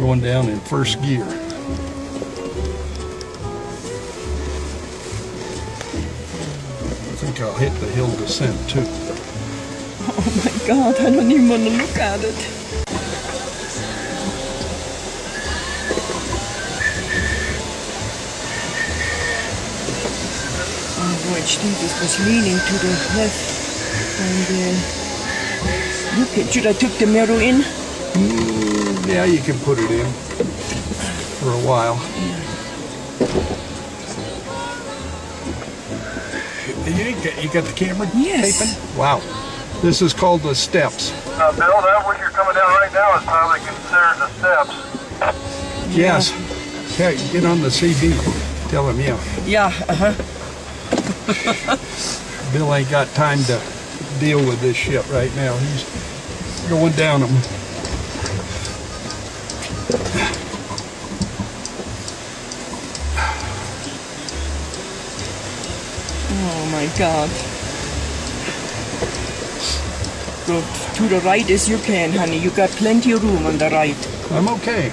Going down in first gear. I think I'll hit the hill descent too. Oh my God, I don't even want to look at it. Oh boy, Jesus was leaning to the left. And look at, should I took the mirror in? Yeah, you can put it in for a while. You got the camera Yes. taping? Wow. This is called the steps. Bill, that what you're coming down right now is probably considered the steps. Yes. Hey, get on the CB. Tell him, yeah. Yeah, Bill ain't got time to deal with this shit right now. He's going down them. Oh my God. Go to the right as you can, honey. You got plenty of room on the right. I'm okay.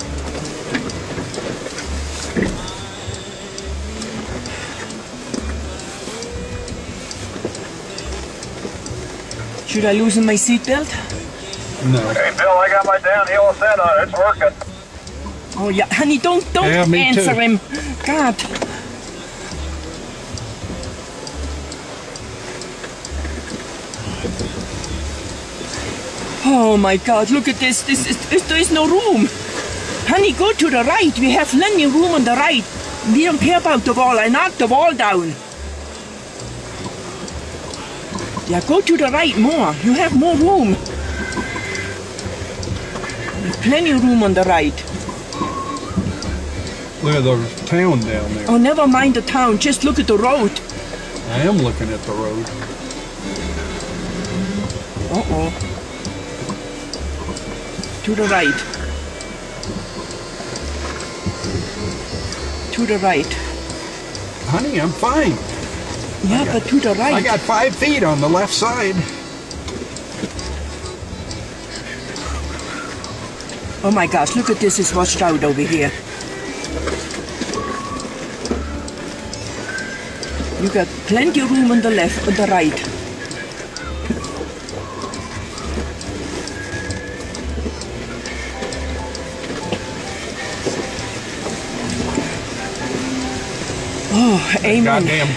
Should I loosen my seatbelt? No. Hey, Bill, I got my downhill ascent on it. It's working. Oh yeah, honey, don't Yeah, me answer too. him. God. Oh my God, look at this. There is no room. Honey, go to the right. We have plenty of room on the right. We don't care about the wall. I knocked the wall down. Yeah, go to the right more. You have more room. There's plenty of room on the right. Look at the town down there. Oh, never mind the town. Just look at the road. I am looking at the road. Uh-oh. To the right. To the right. Honey, I'm fine. Yeah, but to the right. I got 5 feet on the left side. Oh my gosh, look at this. It's washed out over here. You got plenty of room on the left, on the right. Oh, amen. Goddamn